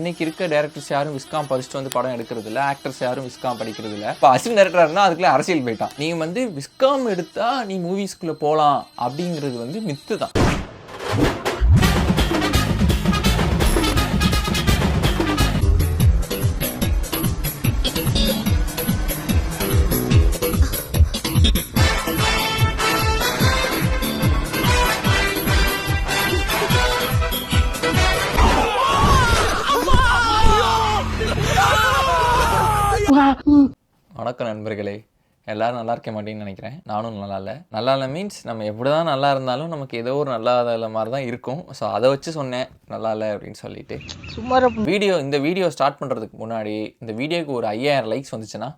இன்னைக்கு இருக்க டேரக்டர்ஸ் யாரும் விஸ்காம் படிச்சுட்டு வந்து படம் எடுக்கிறது இல்லை, ஆக்டர்ஸ் யாரும் விஸ்காம் படிக்கிறது இல்லை. இப்போ அசிஸ்டன்ட் டேரக்டராக இருந்தால் அதுக்குள்ளே அரசியல் போயிட்டான். நீ வந்து விஸ்காம் எடுத்தா நீ மூவிஸ்குள்ளே போகலாம் அப்படிங்கிறது வந்து மித்து தான். வணக்கம் நண்பர்களே, எல்லோரும் நல்லா இருக்க மாட்டேன்னு நினைக்கிறேன். நானும் நல்லா இல்லை மீன்ஸ் நம்ம எப்படி தான் நல்லா இருந்தாலும் நமக்கு ஏதோ ஒரு நல்லா இல்லை மாதிரி தான் இருக்கும். ஸோ அதை வச்சு சொன்னேன் நல்லா இல்லை அப்படின்னு சொல்லிட்டு. இந்த வீடியோ ஸ்டார்ட் பண்ணுறதுக்கு முன்னாடி இந்த வீடியோக்கு ஒரு 5000 லைக்ஸ் வந்துச்சுன்னா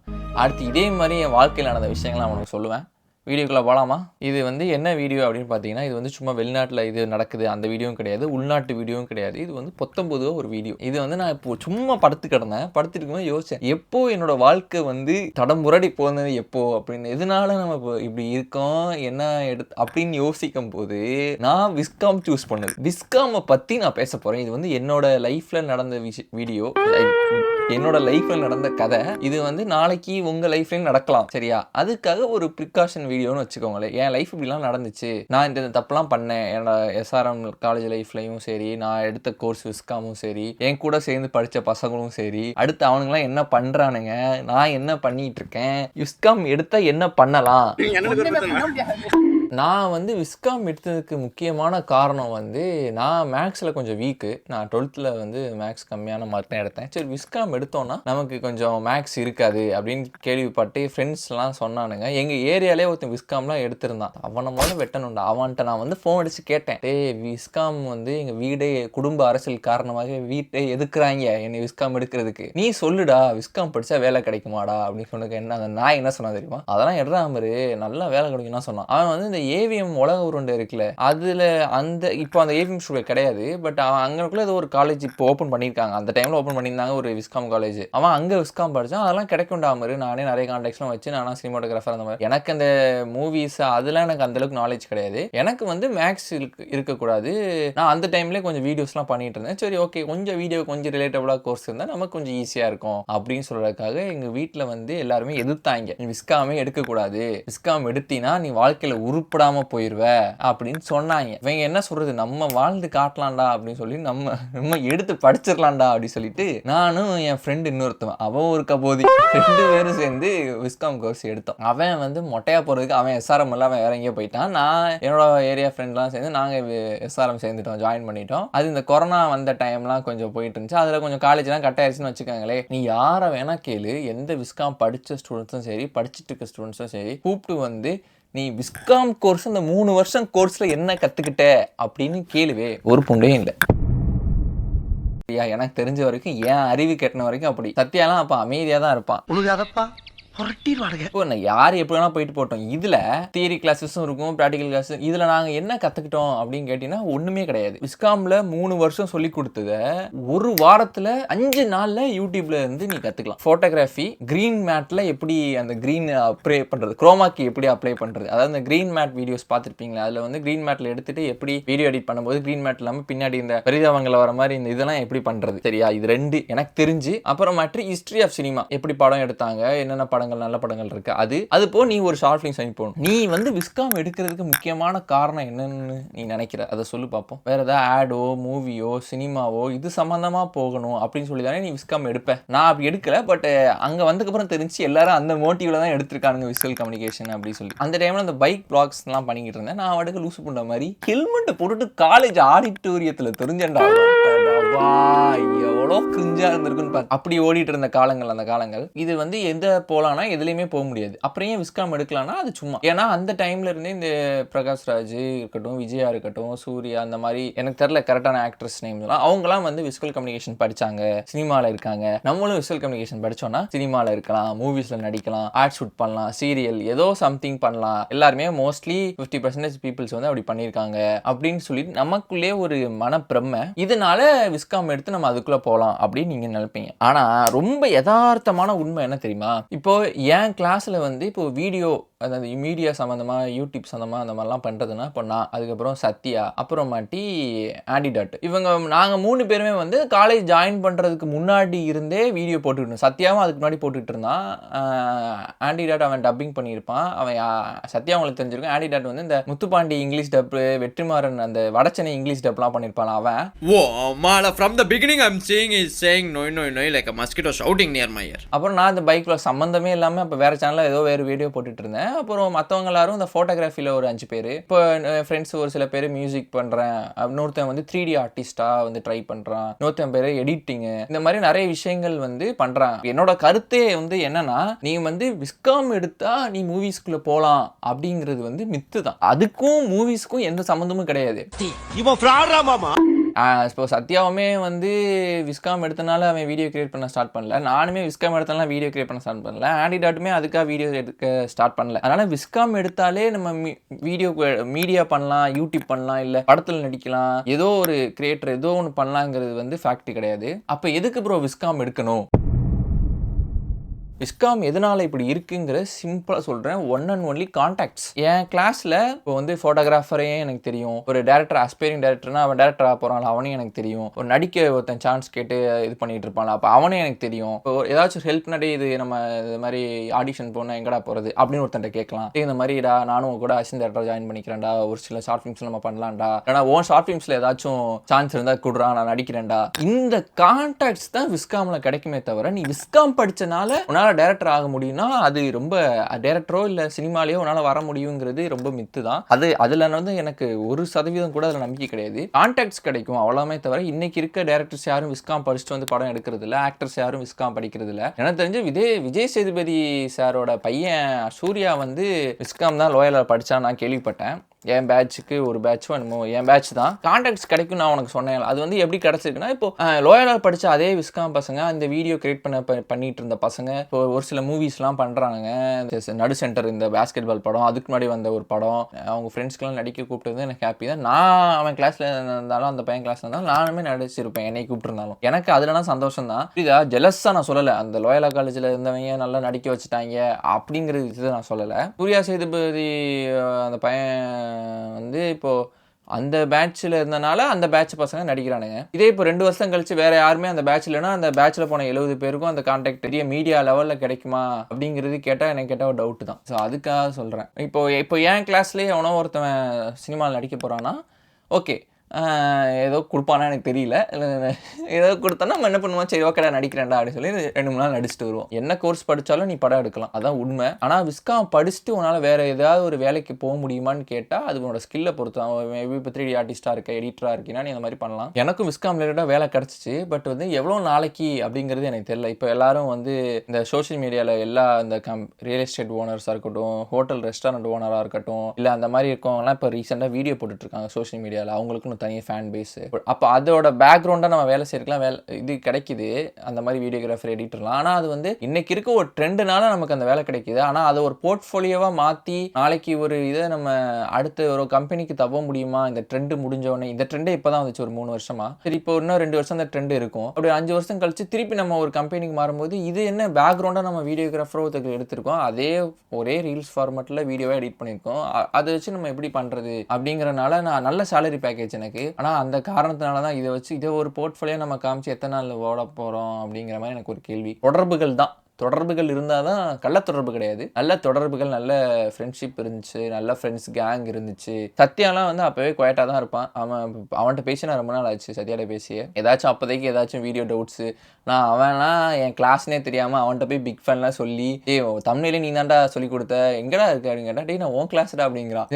அடுத்து இதே மாதிரி என் வாழ்க்கையில் நடந்த விஷயங்கள் நான் உனக்கு சொல்லுவேன். வீடியோக்குள்ளே போகலாமா? இது வந்து என்ன வீடியோ அப்படின்னு பார்த்தீங்கன்னா, இது வந்து சும்மா வெளிநாட்டில் இது நடக்குது அந்த வீடியோவும் கிடையாது, உள்நாட்டு வீடியோவும் கிடையாது. இது வந்து பொத்தம்பொதுவாக ஒரு வீடியோ. இது வந்து நான் இப்போ சும்மா படுத்துருக்கும்போது யோசிச்சேன், எப்போ என்னோட வாழ்க்கை வந்து தடம்புரடி போனது எப்போ அப்படின்னு, எதனால நம்ம இப்போ இப்படி இருக்கோம் என்ன அப்படின்னு யோசிக்கும் போது நான் விஸ்காம் சூஸ் பண்ணது. விஸ்காமை பற்றி நான் பேச போகிறேன். இது வந்து என்னோட லைஃப்பில் நடந்த வீடியோ, என்னோட லைஃப்ல நடந்த கதை. இது வந்து நாளைக்கு உங்க லைஃப்லயும் நடக்கலாம், சரியா? அதுக்காக ஒரு ப்ரிகாஷன் வீடியோன்னு வச்சுக்கோங்களேன். என் லைஃப் இப்படிலாம் நடந்துச்சு, நான் இந்த தப்புலாம் பண்ணேன், என்னோட எஸ்ஆர்எம் காலேஜ் லைஃப்லையும் சரி, நான் எடுத்த கோர்ஸ் விஸ்காமும் சரி, என் கூட சேர்ந்து படித்த பசங்களும் சரி, அடுத்து அவனுங்களாம் என்ன பண்றானுங்க, நான் என்ன பண்ணிட்டு இருக்கேன், விஸ்காம் எடுத்தா என்ன பண்ணலாம். நான் வந்து விஸ்காம் எடுத்ததுக்கு முக்கியமான காரணம் வந்து, நான் மேக்ஸில் கொஞ்சம் வீக்கு. நான் 12th வந்து மேக்ஸ் கம்மியான மார்க் தான் எடுத்தேன். சரி, விஸ்காம் எடுத்தோன்னா நமக்கு கொஞ்சம் மேக்ஸ் இருக்காது அப்படின்னு கேள்விப்பட்டு ஃப்ரெண்ட்ஸ்லாம் சொன்னானுங்க. எங்கள் ஏரியாலே ஒருத்தன் விஸ்காம்லாம் எடுத்திருந்தான். அவனை முதல்ல வெட்டணும்டா. அவன்கிட்ட நான் வந்து ஃபோன் அடித்து கேட்டேன், விஸ்காம் வந்து எங்கள் வீடே குடும்ப அரசியல் காரணமாக வீட்டை எதுக்குறாங்க என்னை விஸ்காம் எடுக்கிறதுக்கு, நீ சொல்லுடா விஸ்காம் படித்தா வேலை கிடைக்குமாடா அப்படின்னு சொன்னதுக்கு நான் என்ன சொன்னா தெரியுமா, அதெல்லாம் எடுறாமரு நல்லா வேலை கிடைக்கும்னா சொன்னான். அவன் வந்து இந்த ஏவிஎம் உலக உருண்டை இருக்குல்ல, அதுல அந்த இப்போ அந்த ஏவிஎம் ஸ்டூடியோ கிடையாது, பட் அவன் அங்கக்குள்ள ஏதோ ஒரு காலேஜ் இப்போ ஓப்பன் பண்ணியிருக்காங்க. அந்த டைம்ல ஓப்பன் பண்ணியிருந்தாங்க ஒரு விஸ்காம் காலேஜ். அவன் அங்கே விஸ்காம் படித்தான். அதெல்லாம் கிடைக்கும்டாமரு. நானே நிறைய கான்டாக்ட்ஸ்லாம் வச்சு நானும் சினிமாட்டோகிராஃபர் அந்த மாதிரி. எனக்கு அந்த மூவிஸ் அதெல்லாம் எனக்கு அந்த அளவுக்கு நாலேஜ் கிடையாது. எனக்கு வந்து மேக்ஸ் இருக்கக்கூடாது. நான் அந்த டைம்லேயே கொஞ்சம் வீடியோஸ்லாம் பண்ணிட்டு இருந்தேன். சரி ஓகே, கொஞ்சம் வீடியோ கொஞ்சம் ரிலேட்டபுளாக கோர்ஸ் இருந்தால் நமக்கு கொஞ்சம் ஈஸியாக இருக்கும் அப்படின்னு சொல்றதுக்காக எங்கள் வீட்டில் வந்து எல்லாருமே எதிர்த்தாங்க, நீ விஸ்காமே எடுக்கக்கூடாது, விஸ்காம் எடுத்தினா நீ வாழ்க்கையில் உருப்படாம போயிருவ அப்படின்னு சொன்னாங்க. இவங்க என்ன சொல்றது, நம்ம வாழ்ந்து காட்டலாம்டா அப்படின்னு சொல்லி நம்ம எடுத்து படிச்சிடலாம்டா அப்படின்னு சொல்லிட்டு நானும் என் ஃப்ரெண்டு இன்னொருத்தவன், அவன் ஒரு கபோதி, 2 பேரும் சேர்ந்து விஸ்காம் கோர்ஸ் எடுத்தோம். அவன் வந்து மொட்டையா போறதுக்கு அவன் எஸ்ஆர்எம் எல்லாம் வேற எங்கேயோ போயிட்டான். நான் என்னோட ஏரியா ஃப்ரெண்ட்லாம் சேர்ந்து நாங்கள் எஸ்ஆர்எம் சேர்ந்துட்டோம், ஜாயின் பண்ணிட்டோம். அது இந்த கொரோனா வந்த டைம்லாம் கொஞ்சம் போயிட்டு இருந்துச்சு. அதில் கொஞ்சம் காலேஜ்லாம் கட் ஆயிடுச்சுன்னு வச்சுக்கோங்களே. நீ யாரை வேணா கேளு, எந்த விஸ்காம் படித்த ஸ்டூடெண்ட்ஸும் சரி, படிச்சுட்டு இருக்க ஸ்டூடெண்ட்ஸும் சரி, கூப்பிட்டு வந்து நீ விஸ்காம் கோர்ஸ் இந்த 3 வருஷம் கோர்ஸ்ல என்ன கத்துக்கிட்ட அப்படின்னு கேளுவே, ஒரு புண்டே இல்லை. எனக்கு தெரிஞ்ச வரைக்கும், என் அறிவு கெட்டின வரைக்கும் அப்படி. சத்யாலாம் அப்ப அமைதியா தான் இருப்பான். யார் எப்படி வேணா போயிட்டு போட்டோம். இதுல தியரி கிளாஸஸும் இருக்கும், பிராக்டிகல் கிளாஸ். இதுல நாங்க என்ன கத்துக்கிட்டோம் அப்படின்னு கேட்டீங்கன்னா ஒண்ணுமே கிடையாது. விஸ்காம்ல 3 வருஷம் சொல்லி கொடுத்தத ஒரு வாரத்துல 5 நாள்ல யூடியூப்ல இருந்து நீ கத்துக்கலாம். போட்டோகிராஃபி, கிரீன் மேட்ல எப்படி அந்த கிரீன் அப்ளை பண்றது, குரோமாக்கி எப்படி அப்ளை பண்றது, அதாவது அந்த கிரீன் மேட் வீடியோஸ் பார்த்திருப்பீங்களா, அதுல வந்து கிரீன் மேட்ல எடுத்துட்டு எப்படி வீடியோ எடிட் பண்ணும்போது கிரீன் மேட் இல்லாம பின்னாடி இந்த பெரிதவங்கள வர மாதிரி இந்த இதெல்லாம் எப்படி பண்றது, சரியா? இது 2 எனக்கு தெரிஞ்சு. அப்புறம் மாற்றி ஹிஸ்டரி ஆஃப் சினிமா, எப்படி படம் எடுத்தாங்க, என்னென்ன நல்ல படங்கள் இருக்கு, அது போ நீ ஒரு ஷார்ட் ஃபிலிம் சைன் போகணும். நீ வந்து விஸ்காம் எடுக்கிறதுக்கு முக்கியமான காரணம் என்னன்னு நீ நினைக்கிற, அதை சொல்லு பார்ப்போம். வேற ஏதாவது ஆடோ, மூவியோ, சினிமாவோ இது சம்பந்தமா போகணும் அப்படின்னு சொல்லி தானே நீ விஸ்காம் எடுப்ப. நான் அப்படி எடுக்கல, பட் அங்க வந்ததுக்கப்புறம் தெரிஞ்சு எல்லாரும் அந்த மோட்டிவ்ல தான் எடுத்திருக்காங்க, விஷுவல் கம்யூனிகேஷன் அப்படி சொல்லி. அந்த டைம்ல அந்த பைக் பிளாக்ஸ் எல்லாம் பண்ணிக்கிட்டு இருந்தேன். நான் அவனுக்கு லூசு பண்ண மாதிரி ஹெல்மெட் போட்டுட்டு காலேஜ் ஆடிட்டோரியத்துல தெரிஞ்சேன்டா, எவ்வளோ கிரிஞ்சா இருந்திருக்குன்னு பார்த்து அப்படி ஓடிட்டு இருந்த காலங்கள் அந்த காலங்கள். இது வந்து எந்த போலாம்னா எதுலையுமே போக முடியாது. அப்புறம் ஏன் விஸ்காம் எடுக்கலாம்னா அது சும்மா, ஏன்னா அந்த டைம்ல இருந்தே இந்த பிரகாஷ் ராஜ் இருக்கட்டும், விஜயா இருக்கட்டும், சூர்யா, அந்த மாதிரி எனக்கு தெரியல கரெக்டான ஆக்ட்ரஸ் நேம்லாம், அவங்கலாம் வந்து விஷுவல் கம்யூனிகேஷன் படிச்சாங்க, சினிமாவில் இருக்காங்க. நம்மளும் விஷுவல் கம்யூனிகேஷன் படிச்சோம்னா சினிமாவில் இருக்கலாம், மூவிஸ்ல நடிக்கலாம், ஆர்ட் ஷூட் பண்ணலாம், சீரியல் ஏதோ சம்திங் பண்ணலாம். எல்லாருமே மோஸ்ட்லி 50% பீப்புள்ஸ் வந்து அப்படி பண்ணியிருக்காங்க அப்படின்னு சொல்லிட்டு நமக்குள்ளே ஒரு மனப்பிரமை. இதனால விஸ்காம் எடுத்து நம்ம அதுக்குள்ள போகலாம் அப்படின்னு நீங்க நினைப்பீங்க. ஆனா ரொம்ப யதார்த்தமான உண்மை என்ன தெரியுமா, இப்போ என் கிளாஸ்ல வந்து இப்போ வீடியோ அதாவது மீடியா சம்மந்தமாக யூடியூப் சம்மந்தமாக அந்த மாதிரிலாம் பண்ணுறதுன்னா இப்போ நான், அதுக்கப்புறம் சத்யா, அப்புறமாட்டி ஆண்டிடாட், இவங்க நாங்கள் 3 பேருமே வந்து காலேஜ் ஜாயின் பண்ணுறதுக்கு முன்னாடி இருந்தே வீடியோ போட்டுக்கிட்டோம். சத்யாவும் அதுக்கு முன்னாடி போட்டுக்கிட்டு இருந்தான். ஆண்டிடாட் அவன் டப்பிங் பண்ணியிருப்பான். அவன் சத்யா உங்களுக்கு தெரிஞ்சிருக்கும். ஆண்டிடாட் வந்து இந்த முத்துப்பாண்டி இங்கிலீஷ் டப்பு, வெற்றிமாறன் அந்த வடச்சென்னை இங்கிலீஷ் டப்லாம் பண்ணியிருப்பான் அவன். Whoa, Mala, from the beginning I'm seeing is saying no like a mosquito shouting near my ear. அப்புறம் நான் இந்த பைக்கில் சம்மந்தமே இல்லாமல் இப்போ வேறு சேனலில் ஏதோ வேறு வீடியோ போட்டுட்டு இருந்தேன். அப்புறம் மற்றவங்க எல்லாரும் இந்த ஃபோட்டோகிராஃபியில் ஒரு 5 பேர், இப்போ ஃப்ரெண்ட்ஸ் ஒரு சில பேர் மியூசிக் பண்ணுறேன், இன்னொருத்தன் வந்து 3D ஆர்டிஸ்ட்டாக வந்து ட்ரை பண்ணுறான், இன்னொருத்தன் பேர் எடிட்டிங்கு, இந்த மாதிரி நிறைய விஷயங்கள் வந்து பண்ணுறான். என்னோட கருத்தே வந்து என்னன்னா, நீ வந்து விஸ்காம் எடுத்தா நீ மூவிஸ்குள்ளே போகலாம் அப்படிங்கிறது வந்து மித்து தான். அதுக்கும் மூவிஸ்க்கும் எந்த சம்மந்தமும் கிடையாது. இவன் ஃப்ராடா மாமா. இப்போ சத்யாவுமே வந்து விஸ்காம் எடுத்தனால அவன் வீடியோ கிரியேட் பண்ண ஸ்டார்ட் பண்ணல. நானுமே விஸ்காம் எடுத்தனால வீடியோ கிரியேட் பண்ண ஸ்டார்ட் பண்ணல. ஆண்டிடாட்டுமே அதுக்காக வீடியோ எடுக்க ஸ்டார்ட் பண்ணல. அதனால விஸ்காம் எடுத்தாலே நம்ம வீடியோ மீடியா பண்ணலாம், யூடியூப் பண்ணலாம், இல்லை படத்தில் நடிக்கலாம், ஏதோ ஒரு கிரியேட்டர் ஏதோ ஒன்று பண்ணலாங்கிறது வந்து ஃபேக்ட் கிடையாது. அப்போ எதுக்கு ப்ரோ விஸ்காம் எடுக்கணும்? விஸ்காம் எதனால் இப்படி இருக்குங்கிற சிம்பிளாக சொல்கிறேன். One and only contacts. என் கிளாஸில் இப்போ வந்து ஃபோட்டோகிராஃபரையும் எனக்கு தெரியும், ஒரு டேரக்டர் ஆஸ்பைரிங் டேரக்டர்னா அவன் டேரக்டர் ஆக போகிறான், அவனையும் எனக்கு தெரியும், ஒரு நடிக்க ஒருத்தன் சான்ஸ் கேட்டு இது பண்ணிட்டு இருப்பான், அப்போ அவனே எனக்கு தெரியும். இப்போ ஏதாச்சும் ஹெல்ப் நடி இது நம்ம இது மாதிரி ஆடிஷன் போனால் எங்கடா போகிறது அப்படின்னு ஒருத்தன் கேட்கலாம். இந்த மாதிரிடா நானும் கூட அசிஸ்டன்ட் டேரக்டர் ஜாயின் பண்ணிக்கிறேன்டா, ஒரு சில ஷார்ட் ஃபிலிம்ஸ் நம்ம பண்ணலாம்டா, ஏன்னா ஓன் ஷார்ட் ஃபிலிம்ஸில் ஏதாச்சும் சான்ஸ் இருந்தால் கொடுறான், நான் நடிக்கிறேன்டா. இந்த கான்டாக்ட்ஸ் தான் விஸ்காமில் கிடைக்குமே தவிர, நீ விஸ்காம் படித்தனால உன்னால் டைரக்டர் ஆக முடியும்னா அது ரொம்ப டைரக்டரோ இல்லை சினிமாலேயோ உன்னால் வர முடியுங்கிறது ரொம்ப மித்து தான். அதில் வந்து எனக்கு 1% கூட அதில் நம்பிக்கை கிடையாது. கான்டாக்ட்ஸ் கிடைக்கும் அவ்வளோமே தவிர, இன்னைக்கு இருக்க டைரக்டர்ஸ் யாரும் விஸ்காம் படிச்சுட்டு வந்து படம் எடுக்கிறது இல்லை, ஆக்டர்ஸ் யாரும் விஸ்காம் படிக்கிறது இல்லை. எனக்கு தெரிஞ்சு விஜய் சேதுபதி சாரோட பையன் சூர்யா வந்து விஸ்காம் தான் லோயலில் படித்தான் நான் கேள்விப்பட்டேன். என் பேட்சுக்கு ஒரு பேட்சும் என்னமோ என் பேட்ச் தான். கான்டாக்ட்ஸ் கிடைக்கும் நான் உனக்கு சொன்னேன். அது வந்து எப்படி கிடச்சிருக்குன்னா, இப்போ லோயலால் படித்த அதே விஸ்காம் பசங்க அந்த வீடியோ கிரியேட் பண்ணிட்டு இருந்த பசங்க இப்போ ஒரு சில மூவிஸ்லாம் பண்ணுறாங்க. நடு சென்டர் இந்த பேஸ்கெட் பால் படம், அதுக்கு முன்னாடி வந்த ஒரு படம், அவங்க ஃப்ரெண்ட்ஸ்க்கெலாம் நடிக்க கூப்பிட்டு எனக்கு ஹாப்பி தான். நான் அவன் கிளாஸில் இருந்தாலும் அந்த பையன் கிளாஸில் இருந்தாலும் நானுமே நடிச்சிருப்பேன் என்னை கூப்பிட்டுருந்தாலும். எனக்கு அதுலனா சந்தோஷம் தான். இதா ஜெலஸாக நான் சொல்லலை, அந்த லோயலா காலேஜில் இருந்தவங்க நல்லா நடிக்க வச்சுட்டாங்க அப்படிங்கிறது நான் சொல்லலை. சூர்யா சேதுபதி அந்த பையன் வந்து இப்போ அந்த பேட்சில் இருந்தனால அந்த பேட்ச் பசங்க நடிக்கிறானுங்க. இதே இப்போ 2 வருஷம் கழிச்சு வேற யாருமே அந்த பேட்ச் இல்லைன்னா, அந்த பேட்சில் போன 70 பேருக்கும் அந்த கான்டாக்ட் பெரிய மீடியா லெவலில் கிடைக்குமா அப்படிங்கிறது எனக்கு கேட்டால் ஒரு டவுட்டு தான். ஸோ அதுக்காக சொல்கிறேன். இப்போ என் கிளாஸ்லேயே எவனோ ஒருத்தவன் சினிமாவில் நடிக்க போகிறான்னா, ஓகே ஏதோ கொடுப்பானா எனக்கு தெரியல, ஏதோ கொடுத்தோன்னா நம்ம என்ன பண்ணுவோம், சரி ஓகேடா நடிக்கிறேன்டா அப்படின்னு சொல்லி 2-3 நாள் நடிச்சுட்டு வருவோம். என்ன கோர்ஸ் படித்தாலும் நீ படம் எடுக்கலாம், அதான் உண்மை. ஆனால் விஸ்காம் படிச்சுட்டு உன்னால் வேறு ஏதாவது ஒரு வேலைக்கு போக முடியுமான்னு கேட்டால் அது உன்னோட ஸ்கில்லை பொறுத்து. மேபி இப்போ 3D ஆர்டிஸ்ட்டாக இருக்க, எடிட்டராக இருக்கீங்கன்னா நீ அந்த மாதிரி பண்ணலாம். எனக்கும் விஸ்காம் ரிலேட்டடாக வேலை கிடச்சிச்சு. பட் வந்து எவ்வளோ நாளைக்கு அப்படிங்கிறது எனக்கு தெரியல. இப்போ எல்லாரும் வந்து இந்த சோஷியல் மீடியாவில் எல்லா இந்த ரியல் எஸ்டேட் ஓனர்ஸாக இருக்கட்டும், ஹோட்டல் ரெஸ்டாரண்ட் ஓனராக இருக்கட்டும், இல்லை அந்த மாதிரி இருக்கவங்கலாம் இப்போ ரீசெண்டாக வீடியோ போட்டுட்ருக்காங்க சோஷியல் மீடியாவில். அவங்களுக்குன்னு தனியாக ஃபேன் பேஸு. அப்போ அதோட பேக்ரவுண்டாக நம்ம வேலை செய்யலாம், இது கிடைக்குது அந்த மாதிரி வீடியோகிராஃபர் எடிட்டர்லாம். ஆனால் அது வந்து இன்னைக்கு இருக்க ஒரு ட்ரெண்டுனால நமக்கு அந்த வேலை கிடைக்குது. ஆனால் அதை ஒரு போர்ட்ஃபோலியோவாக மாற்றி நாளைக்கு ஒரு இதை நம்ம அடுத்த ஒரு கம்பெனிக்கு தவ முடியுமா? இந்த ட்ரெண்டு முடிஞ்சவொடனே, இந்த ட்ரெண்டே இப்போ தான் வந்துச்சு ஒரு 3 வருஷமா, சரி இப்போ இன்னும் 2 வருஷம் அந்த ட்ரெண்டு இருக்கும், அப்படி 5 வருஷம் கழிச்சு திருப்பி நம்ம ஒரு கம்பெனிக்கு மாறும்போது இது என்ன பேக்ரவுண்டாக நம்ம வீடியோகிராஃபரோ எடுத்திருக்கோம், அதே ஒரே ரீல்ஸ் ஃபார்மேட்டில் வீடியோவாக எடிட் பண்ணியிருக்கோம், அதை வச்சு நம்ம எப்படி பண்ணுறது அப்படிங்கிறனால நான் நல்ல சேலரி பேக்கேஜ் எனக்கு. ஆனால் அந்த காரணத்தினால தான் இதை வச்சு இதை ஒரு போர்ட்ஃபோலியோ நம்ம காமிச்சு எத்தனை நாள் ஓட போகிறோம் அப்படிங்கிற மாதிரி எனக்கு ஒரு கேள்வி. தொடர்புகள் தான், தொடர்புகள் இருந்தால் தான், கள்ள தொடர்பு கிடையாது, நல்ல தொடர்புகள், நல்ல ஃப்ரெண்ட்ஷிப் இருந்துச்சு, நல்ல ஃப்ரெண்ட்ஸ் கேங் இருந்துச்சு. சத்யாலாம் வந்து அப்போவே குவைட்டாக தான் இருப்பான். அவன்கிட்ட பேசி நான் ரொம்ப நாள் ஆச்சு சத்யாட்ட பேசியே. ஏதாச்சும் அப்போதைக்கு ஏதாச்சும் வீடியோ டவுட்ஸு, நான் அவன்லாம் என் கிளாஸ்னே தெரியாமல் அவன்கிட்ட போய் பிக் ஃபேன்லாம் சொல்லி, தமிழ்லேயே நீ தான்டா சொல்லி கொடுத்த, எங்கடா இருக்கு அப்படின்னு கேட்டால், டே நான் உன் கிளாஸ்டா அப்படிங்கிறான்.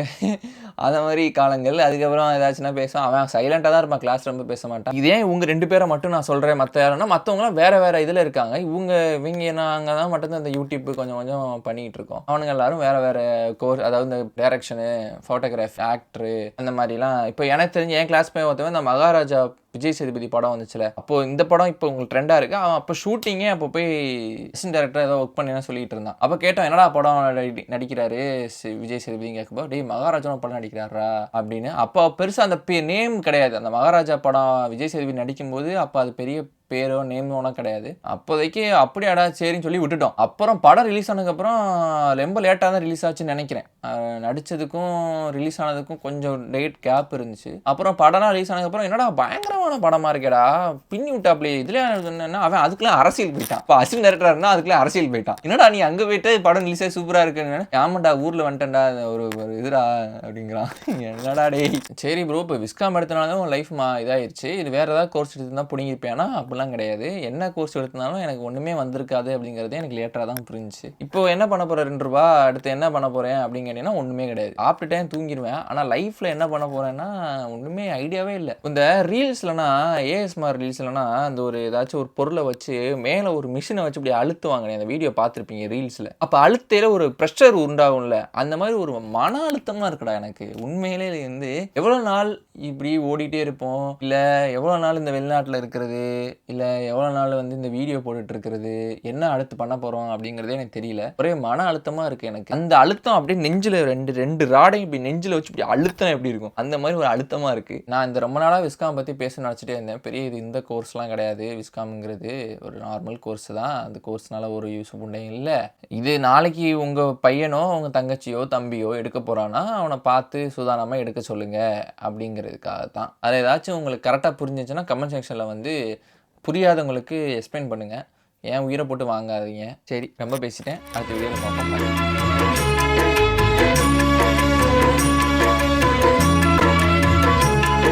அந்த மாதிரி காலங்கள். அதுக்கப்புறம் ஏதாச்சும்னா பேசுவான், அவன் சைலண்டாக தான் இருப்பான், கிளாஸ் ரொம்ப பேச மாட்டான். இதே இவங்க 2 பேரை மட்டும் நான் சொல்கிறேன், மற்ற யாருன்னா மற்றவங்களாம் வேறு இதில் இருக்காங்க. இவங்க நாங்கள் தான் மட்டும்தான் இந்த யூடியூப் கொஞ்சம் பண்ணிகிட்டு இருக்கோம். அவனுங்க எல்லாரும் வேறு கோர்ஸ், அதாவது இந்த டைரக்ஷனு, ஃபோட்டோகிராஃபி, ஆக்டரு, அந்த மாதிரிலாம். இப்போ எனக்கு தெரிஞ்சு என் கிளாஸ் போய் ஒருத்தவன் இந்த மகாராஜா விஜய் சேதுபதி படம் வந்துச்சுல, அப்போது இந்த படம் இப்போ உங்களுக்கு ட்ரெண்டாக இருக்குது, அவன் அப்போ ஷூட்டிங்கே அப்போ போய் அசிஸ்டன்ட் டேரக்டர் ஏதோ ஒர்க் பண்ணி சொல்லிட்டு இருந்தான். அப்போ கேட்டோம் என்னடா படம் நடிக்கிறாரு விஜய் சேதுபதி கேட்கும்போது, டே மகாராஜா படம் நடிக்கிறாரா அப்படின்னு. அப்போ பெருசாக அந்த நேம் கிடையாது. அந்த மகாராஜா படம் விஜய் சேதுபதி நடிக்கும்போது அப்போ அது பெரிய பேரோ நேமோனா கிடையாது. அப்போதைக்கு அப்படியாடா சரின்னு சொல்லி விட்டுட்டோம். அப்புறம் படம் ரிலீஸ் ஆனதுக்கப்புறம் ரொம்ப லேட்டாக தான் ரிலீஸ் ஆச்சுன்னு நினைக்கிறேன். நடித்ததுக்கும் ரிலீஸ் ஆனதுக்கும் கொஞ்சம் டேட் கேப் இருந்துச்சு. அப்புறம் படம்லாம் ரிலீஸ் ஆனதுக்கப்புறம் என்னடா பயங்கரமான படமாக இருக்கேடா பின்னி விட்டாப்லே. இதில் என்னன்னா அவன் அதுக்குலாம் அரசியல் போயிட்டான். இப்போ அசின் டேரக்டராக இருந்தால் அதுக்குலாம் அரசியல் போயிட்டான். என்னடா நீ அங்கே போயிட்டு படம் ரிலீஸே சூப்பராக இருக்குன்னு ஆமாண்டா ஊரில் வந்துட்டேன்டா ஒரு இதுடா அப்படிங்கிறான். என்னடா டேய் சரி ப்ரோ இப்போ விஸ்காம் எடுத்தனால தான் உன் லைஃப் இதாகிடுச்சு. இது வேறு ஏதாவது கோர்ஸ் எடுத்துருந்தா பிடிங்கிருப்பேனா அப்படிலாம் கிடையாது. என்ன கோர்ஸ் எடுத்தனாலும் எனக்கு ஒன்றுமே வந்திருக்காது அப்படிங்கிறது எனக்கு லேட்டராக தான் புரிஞ்சிச்சு. இப்போ என்ன பண்ண போகிறேன் 2 ரூபா அடுத்து என்ன பண்ண போகிறேன் அப்படின்னு கேட்டீங்கன்னா ஒன்றுமே கிடையாது. ஆப்டுட்டேன் தூங்கிடுவேன். ஆனால் லைஃப்பில் என்ன பண்ண போகிறேன்னா ஒன்றுமே ஐடியாவே இல்லை. இந்த ரீல்ஸ்லனா ஏஎஸ்மார் ரீல்ஸ்லனா அந்த ஒரு ஏதாச்சும் ஒரு பொருளை வச்சு மேலே ஒரு மிஷினை வச்சு இப்படி அழுத்துவாங்க. அந்த வீடியோ பார்த்துருப்பீங்க ரீல்ஸில். அப்போ அழுத்தையில் ஒரு ப்ரெஷர் உண்டாகும்ல அந்த மாதிரி ஒரு மன அழுத்தமாக இருக்குடா எனக்கு. உண்மையிலே வந்து எவ்வளோ நாள் இப்படி ஓடிட்டே இருப்போம், இல்லை எவ்வளோ நாள் இந்த வெளிநாட்டில் இருக்கிறது, இல்லை எவ்வளோ நாள் வந்து இந்த வீடியோ போட்டுட்டு இருக்கிறது, என்ன அடுத்து பண்ண போகிறோம் அப்படிங்கிறதே எனக்கு தெரியல. ஒரே மன அழுத்தமாக இருக்குது எனக்கு. அந்த அழுத்தம் அப்படியே நெஞ்சில் ரெண்டு ராடையும் இப்படி நெஞ்சில் வச்சு இப்படி அழுத்தம் எப்படி இருக்கும் அந்த மாதிரி ஒரு அழுத்தமாக இருக்குது. நான் இந்த ரொம்ப நாளாக விஸ்காம் பற்றி பேச நினச்சிட்டே இருந்தேன். பெரிய இது இந்த கோர்ஸ்லாம் கிடையாது. விஸ்காம்ங்கிறது ஒரு நார்மல் கோர்ஸ் தான். அந்த கோர்ஸ்னால ஒரு யூஸ் உண்டையும் இல்லை. இது நாளைக்கு உங்கள் பையனோ உங்கள் தங்கச்சியோ தம்பியோ எடுக்க போகிறான்னா அவனை பார்த்து சுதாரணமாக எடுக்க சொல்லுங்கள் அப்படிங்கிறதுக்காக தான். அது ஏதாச்சும் உங்களுக்கு கரெக்டாக புரிஞ்சிச்சுன்னா கமெண்ட் செக்ஷனில் வந்து புரியாதவங்களுக்கு எக்ஸ்பிளைன் பண்ணுங்கள். ஏன் உயிரை போட்டு வாங்காதீங்க. சரி ரொம்ப பேசிட்டேன். அடுத்த வீடியோவில் பார்ப்போம்.